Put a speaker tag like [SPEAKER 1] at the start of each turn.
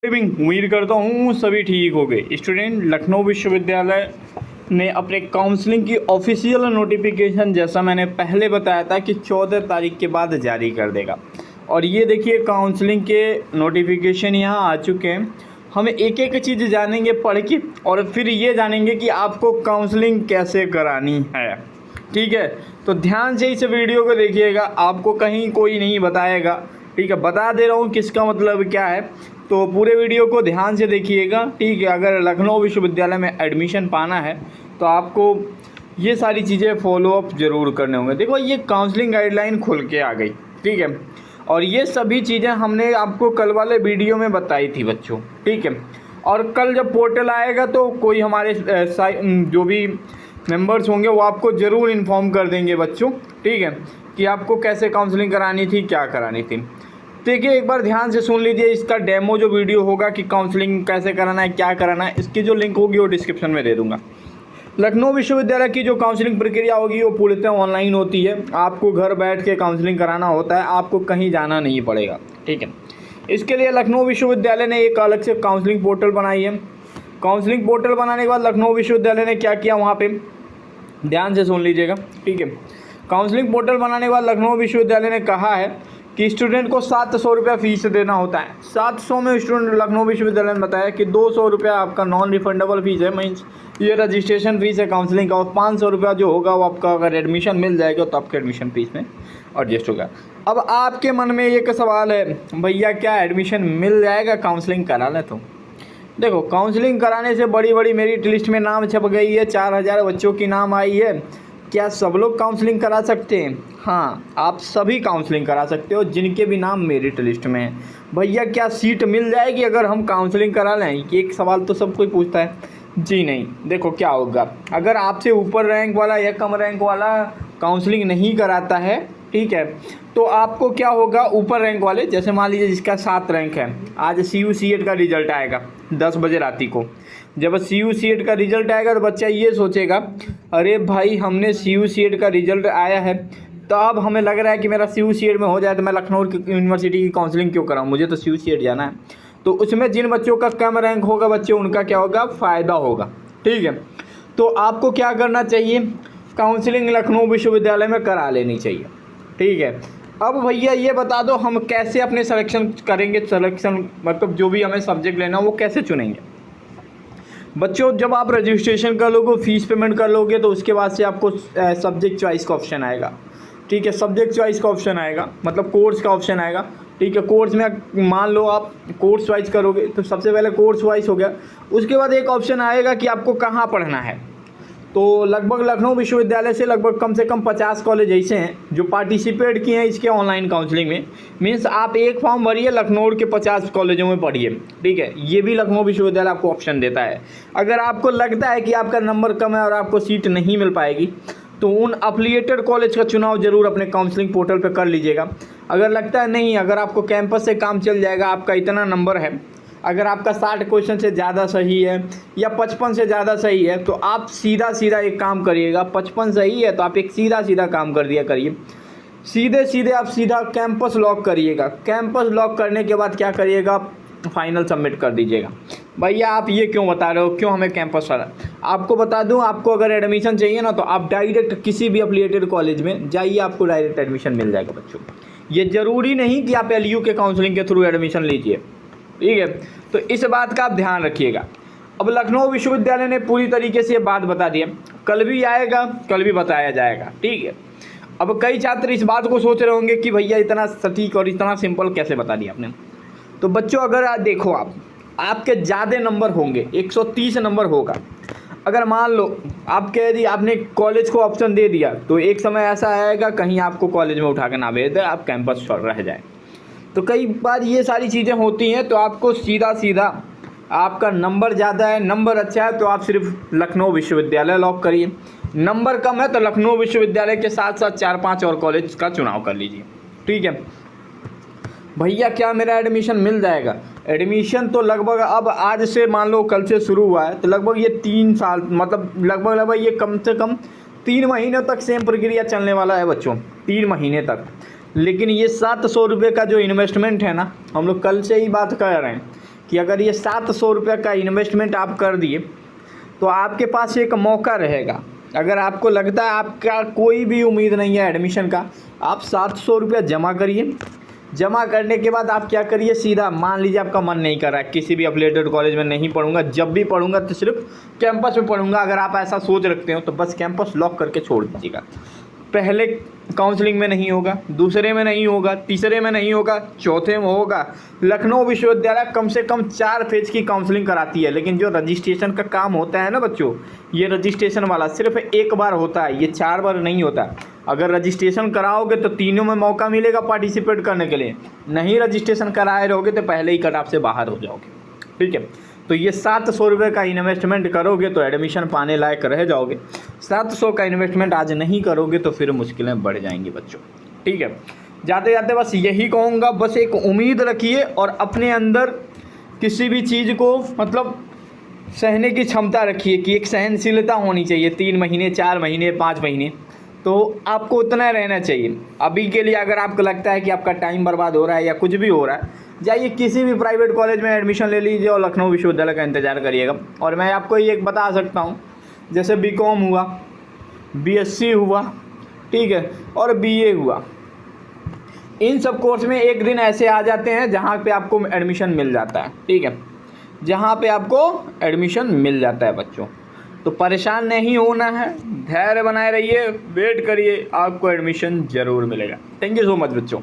[SPEAKER 1] उम्मीद करता हूँ सभी ठीक हो गए। स्टूडेंट, लखनऊ विश्वविद्यालय ने अपने काउंसलिंग की ऑफिशियल नोटिफिकेशन, जैसा मैंने पहले बताया था, कि 14 तारीख के बाद जारी कर देगा। और ये देखिए काउंसलिंग के नोटिफिकेशन यहाँ आ चुके हैं। हम एक एक चीज़ जानेंगे पढ़ के, और फिर ये जानेंगे कि आपको काउंसलिंग कैसे करानी है। ठीक है, तो ध्यान से इस वीडियो को देखिएगा, आपको कहीं कोई नहीं बताएगा। ठीक है, बता दे रहा हूँ किसका मतलब क्या है, तो पूरे वीडियो को ध्यान से देखिएगा। ठीक है, अगर लखनऊ विश्वविद्यालय में एडमिशन पाना है तो आपको ये सारी चीज़ें फॉलोअप ज़रूर करने होंगे। देखो, ये काउंसलिंग गाइडलाइन खुल के आ गई। ठीक है, और ये सभी चीज़ें हमने आपको कल वाले वीडियो में बताई थी बच्चों। ठीक है, और कल जब पोर्टल आएगा तो कोई हमारे जो भी मेंबर्स होंगे वो आपको ज़रूर इन्फॉर्म कर देंगे बच्चों। ठीक है, कि आपको कैसे काउंसलिंग करानी थी, क्या करानी थी। देखिए, एक बार ध्यान से सुन लीजिए, इसका डेमो जो वीडियो होगा कि काउंसलिंग कैसे कराना है, क्या कराना है, इसकी जो लिंक होगी वो डिस्क्रिप्शन में दे दूंगा। लखनऊ विश्वविद्यालय की जो काउंसलिंग प्रक्रिया होगी वो पूर्णतः ऑनलाइन होती है। आपको घर बैठ के काउंसलिंग कराना होता है, आपको कहीं जाना नहीं पड़ेगा। ठीक है, इसके लिए लखनऊ विश्वविद्यालय ने एक अलग से काउंसलिंग पोर्टल बनाई है। काउंसलिंग पोर्टल बनाने के बाद लखनऊ विश्वविद्यालय ने क्या किया, वहाँ पर ध्यान से सुन लीजिएगा। ठीक है, काउंसलिंग पोर्टल बनाने के बाद लखनऊ विश्वविद्यालय ने कहा है कि स्टूडेंट को 700 रुपया फ़ीस देना होता है। 700 में स्टूडेंट लखनऊ विश्वविद्यालय ने बताया कि 200 रुपया आपका नॉन रिफंडेबल फ़ीस है, मीन्स ये रजिस्ट्रेशन फ़ीस है काउंसलिंग का, और 500 रुपया जो होगा वो आपका अगर एडमिशन मिल जाएगा तो आपके एडमिशन फ़ीस में एडजस्ट होगा। अब आपके मन में एक सवाल है, भैया क्या एडमिशन मिल जाएगा काउंसलिंग करा लें तो? देखो, काउंसलिंग कराने से बड़ी बड़ी मेरिट लिस्ट में नाम छप गई है, 4000 बच्चों की नाम आई है। क्या सब लोग काउंसलिंग करा सकते हैं? हाँ, आप सभी काउंसलिंग करा सकते हो जिनके भी नाम मेरिट लिस्ट में है। भैया क्या सीट मिल जाएगी अगर हम काउंसलिंग करा लें? एक सवाल तो सब कोई पूछता है। जी नहीं, देखो क्या होगा, अगर आपसे ऊपर रैंक वाला या कम रैंक वाला काउंसलिंग नहीं कराता है, ठीक है, तो आपको क्या होगा, ऊपर रैंक वाले, जैसे मान लीजिए जिसका 7 रैंक है, आज CU/CET का रिजल्ट आएगा 10 बजे राती को। जब CU/CET का रिजल्ट आएगा तो बच्चा ये सोचेगा, अरे भाई हमने CU/CET का रिजल्ट आया है, तो अब हमें लग रहा है कि मेरा CU/CET में हो जाए तो मैं लखनऊ यूनिवर्सिटी की काउंसलिंग क्यों कराऊँ, मुझे तो CU/CET जाना है। तो उसमें जिन बच्चों का कम रैंक होगा बच्चे, उनका क्या होगा, फ़ायदा होगा। ठीक है, तो आपको क्या करना चाहिए, काउंसलिंग लखनऊ विश्वविद्यालय में करा लेनी चाहिए। ठीक है, अब भैया ये बता दो हम कैसे अपने सिलेक्शन करेंगे, सिलेक्शन मतलब जो भी हमें सब्जेक्ट लेना वो कैसे चुनेंगे। बच्चों, जब आप रजिस्ट्रेशन कर लोगे, फ़ीस पेमेंट कर लोगे, तो उसके बाद से आपको सब्जेक्ट चॉइस का ऑप्शन आएगा। ठीक है, सब्जेक्ट चॉइस का ऑप्शन आएगा, मतलब कोर्स का ऑप्शन आएगा। ठीक है, कोर्स में मान लो आप कोर्स वाइज करोगे तो सबसे पहले कोर्स वाइज हो गया। उसके बाद एक ऑप्शन आएगा कि आपको कहाँ पढ़ना है। तो लगभग लखनऊ विश्वविद्यालय से लगभग कम से कम 50 कॉलेज ऐसे हैं जो पार्टिसिपेट किए हैं इसके ऑनलाइन काउंसलिंग में। मीन्स आप एक फॉर्म भरिए, लखनऊ के 50 कॉलेजों में पढ़िए। ठीक है, ये भी लखनऊ विश्वविद्यालय आपको ऑप्शन देता है। अगर आपको लगता है कि आपका नंबर कम है और आपको सीट नहीं मिल पाएगी तो उन अफिलिएटेड कॉलेज का चुनाव ज़रूर अपने काउंसलिंग पोर्टल पर कर लीजिएगा। अगर लगता है नहीं, अगर आपको कैंपस से काम चल जाएगा, आपका इतना नंबर है, अगर आपका 60 क्वेश्चन से ज़्यादा सही है या 55 से ज़्यादा सही है, तो आप सीधा सीधा एक काम करिएगा। 55 सही है तो आप एक सीधा सीधा काम कर दिया करिए, सीधे सीधे आप सीधा कैंपस लॉक करिएगा। कैंपस लॉक करने के बाद क्या करिएगा, फाइनल सबमिट कर दीजिएगा। भैया आप ये क्यों बता रहे हो, क्यों हमें कैंपस वाला? आपको बता दूं, आपको अगर एडमिशन चाहिए ना तो आप डायरेक्ट किसी भी अफिलिएटेड कॉलेज में जाइए, आपको डायरेक्ट एडमिशन मिल जाएगा बच्चों। ये ज़रूरी नहीं कि आप LU के काउंसलिंग के थ्रू एडमिशन लीजिए। ठीक है, तो इस बात का आप ध्यान रखिएगा। अब लखनऊ विश्वविद्यालय ने पूरी तरीके से ये बात बता दी है, कल भी आएगा, कल भी बताया जाएगा। ठीक है, अब कई छात्र इस बात को सोच रहे होंगे कि भैया इतना सटीक और इतना सिंपल कैसे बता दिया आपने। तो बच्चों, अगर देखो आपके ज़्यादा नंबर होंगे, 130 नंबर होगा, अगर मान लो आपके यदि आपने कॉलेज को ऑप्शन दे दिया तो एक समय ऐसा आएगा कहीं आपको कॉलेज में उठा के ना भेज दे, आप कैंपस छोड़ रह जाए। तो कई बार ये सारी चीज़ें होती हैं, तो आपको सीधा सीधा आपका नंबर ज़्यादा है, नंबर अच्छा है तो आप सिर्फ लखनऊ विश्वविद्यालय लॉक करिए। नंबर कम है तो लखनऊ विश्वविद्यालय के साथ साथ 4-5 और कॉलेज का चुनाव कर लीजिए। ठीक है, भैया क्या मेरा एडमिशन मिल जाएगा? एडमिशन तो लगभग अब आज से मान लो कल से शुरू हुआ है तो लगभग ये 3 साल, मतलब लगभग ये कम से कम 3 महीने तक सेम प्रक्रिया चलने वाला है बच्चों, 3 महीने तक। लेकिन ये 700 रुपये का जो इन्वेस्टमेंट है ना, हम लोग कल से ही बात कर रहे हैं कि अगर ये 700 रुपये का इन्वेस्टमेंट आप कर दिए तो आपके पास एक मौका रहेगा। अगर आपको लगता है आपका कोई भी उम्मीद नहीं है एडमिशन का, आप 700 रुपया जमा करिए। जमा करने के बाद आप क्या करिए, सीधा मान लीजिए आपका मन नहीं कर रहा है, किसी भी अफिलिएटेड कॉलेज में नहीं पढ़ूंगा, जब भी पढ़ूंगा तो सिर्फ कैंपस में पढ़ूंगा, अगर आप ऐसा सोच रखते हो तो बस कैंपस लॉक करके छोड़ दीजिएगा। पहले काउंसलिंग में नहीं होगा, दूसरे में नहीं होगा, तीसरे में नहीं होगा, चौथे में होगा। लखनऊ विश्वविद्यालय कम से कम 4 फेज की काउंसलिंग कराती है, लेकिन जो रजिस्ट्रेशन का काम होता है ना बच्चों, ये रजिस्ट्रेशन वाला सिर्फ एक बार होता है, ये 4 बार नहीं होता। अगर रजिस्ट्रेशन कराओगे तो तीनों में मौका मिलेगा पार्टिसिपेट करने के लिए, नहीं रजिस्ट्रेशन कराए रहोगे तो पहले ही कट ऑफ से बाहर हो जाओगे। ठीक है, तो ये 700 रुपये का इन्वेस्टमेंट करोगे तो एडमिशन पाने लायक रह जाओगे। 700 का इन्वेस्टमेंट आज नहीं करोगे तो फिर मुश्किलें बढ़ जाएंगी बच्चों। ठीक है, जाते जाते बस यही कहूँगा, बस एक उम्मीद रखिए और अपने अंदर किसी भी चीज़ को मतलब सहने की क्षमता रखिए कि एक सहनशीलता होनी चाहिए। 3 महीने, 4 महीने, 5 महीने, तो आपको उतना रहना चाहिए। अभी के लिए अगर आपको लगता है कि आपका टाइम बर्बाद हो रहा है या कुछ भी हो रहा है, जाइए किसी भी प्राइवेट कॉलेज में एडमिशन ले लीजिए और लखनऊ विश्वविद्यालय का इंतज़ार करिएगा। और मैं आपको ये एक बता सकता हूँ, जैसे बीकॉम हुआ, बीएससी हुआ, ठीक है, और बीए हुआ, इन सब कोर्स में एक दिन ऐसे आ जाते हैं जहाँ पे आपको एडमिशन मिल जाता है। ठीक है, जहाँ पे आपको एडमिशन मिल जाता है बच्चों, तो परेशान नहीं होना है, धैर्य बनाए रहिए, वेट करिए, आपको एडमिशन ज़रूर मिलेगा। थैंक यू सो मच बच्चों।